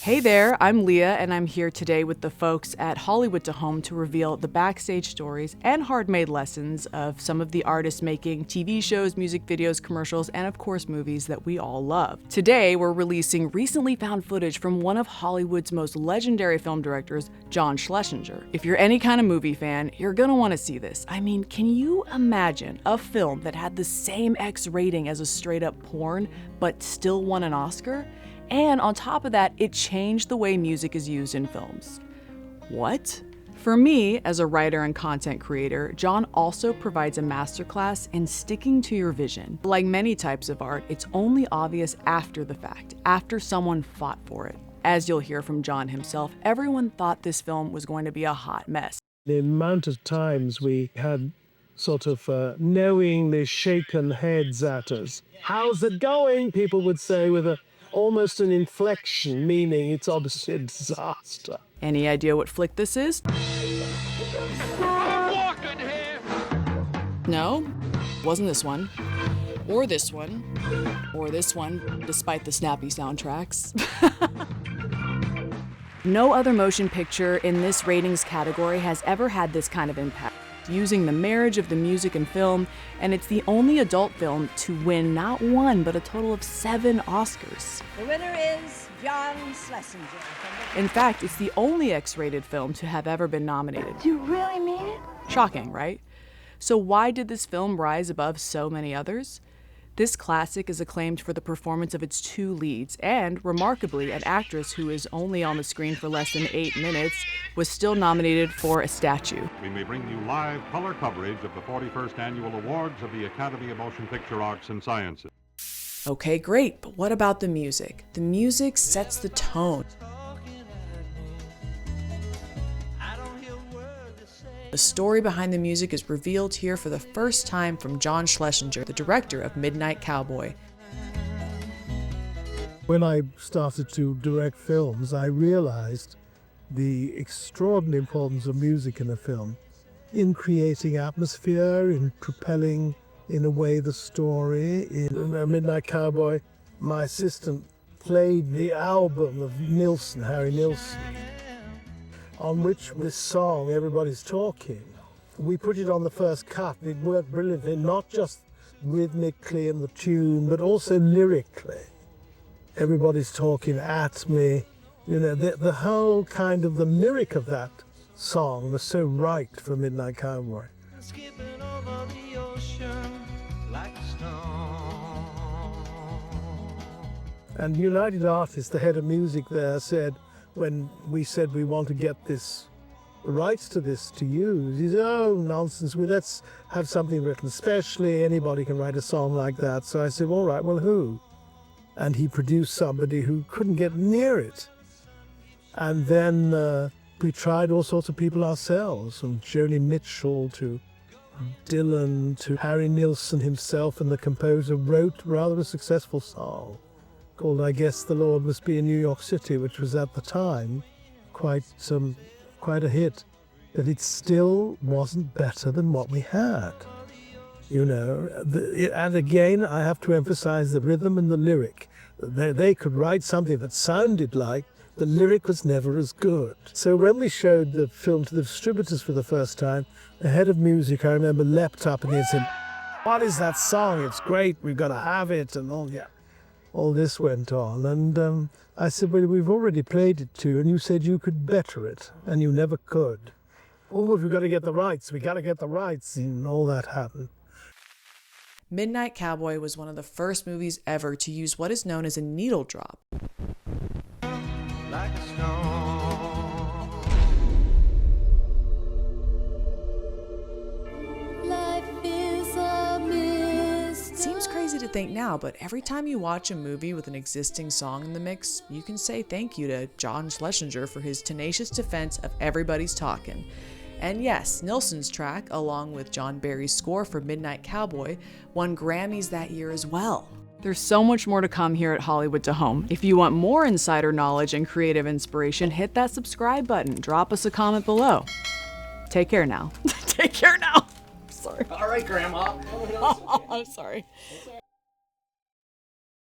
Hey there, I'm Leah, and I'm here today with the folks at Hollywood to Home to reveal the backstage stories and hard-made lessons of some of the artists making TV shows, music videos, commercials, and of course movies that we all love. Today, we're releasing recently found footage from one of Hollywood's most legendary film directors, John Schlesinger. If you're any kind of movie fan, you're gonna want to see this. I mean, can you imagine a film that had the same X rating as a straight-up porn, but still won an Oscar? And on top of that, it changed the way music is used in films. What? For me, as a writer and content creator, John also provides a masterclass in sticking to your vision. Like many types of art, it's only obvious after the fact, after someone fought for it. As you'll hear from John himself, everyone thought this film was going to be a hot mess. The amount of times we had sort of knowingly shaken heads at us. How's it going? People would say with almost an inflection, meaning it's obviously a disaster. Any idea what flick this is? No, wasn't this one. Or this one. Or this one, despite the snappy soundtracks. No other motion picture in this ratings category has ever had this kind of impact, using the marriage of the music and film, and it's the only adult film to win not one, but a total of 7 Oscars. The winner is John Schlesinger. In fact, it's the only X-rated film to have ever been nominated. Do you really mean it? Shocking, right? So why did this film rise above so many others? This classic is acclaimed for the performance of its 2 leads, and remarkably, an actress who is only on the screen for less than 8 minutes was still nominated for a statue. We may bring you live color coverage of the 41st Annual Awards of the Academy of Motion Picture Arts and Sciences. Okay, great, but what about the music? The music sets the tone. The story behind the music is revealed here for the first time from John Schlesinger, the director of Midnight Cowboy. When I started to direct films, I realized the extraordinary importance of music in a film, in creating atmosphere, in propelling, in a way, the story. In Midnight Cowboy, my assistant played the album of Nilsson, Harry Nilsson, on which this song, Everybody's Talking. We put it on the first cut. It worked brilliantly, not just rhythmically in the tune, but also lyrically. Everybody's talking at me. You know, the whole kind of the lyric of that song was so right for Midnight Cowboy. Skipping over the ocean like a stone. And United Artists, the head of music there, said, when we said we want to get this rights to this to use, he said, oh, nonsense, let's have something written specially. Anybody can write a song like that. So I said, all right, well, who? And he produced somebody who couldn't get near it. And then we tried all sorts of people ourselves, from Joni Mitchell to Dylan to Harry Nilsson himself, and the composer wrote rather a successful song called I Guess the Lord Must Be in New York City, which was at the time quite a hit. But it still wasn't better than what we had. You know, and again, I have to emphasize the rhythm and the lyric. They could write something that sounded like the lyric was never as good. So when we showed the film to the distributors for the first time, the head of music, I remember, leapt up and he said, what is that song? It's great, we've got to have it, and all, yeah. All this went on, and I said, well, we've already played it to you, and you said you could better it, and you never could. Oh, we've got to get the rights, and all that happened. Midnight Cowboy was one of the first movies ever to use what is known as a needle drop. Like a stone. Seems crazy to think now, but every time you watch a movie with an existing song in the mix, you can say thank you to John Schlesinger for his tenacious defense of Everybody's Talking. And yes, Nilsson's track, along with John Barry's score for Midnight Cowboy, won Grammys that year as well. There's so much more to come here at Hollywood to Home. If you want more insider knowledge and creative inspiration, hit that subscribe button. Drop us a comment below. Take care now. Take care now. Sorry. All right, Grandma. I'm sorry.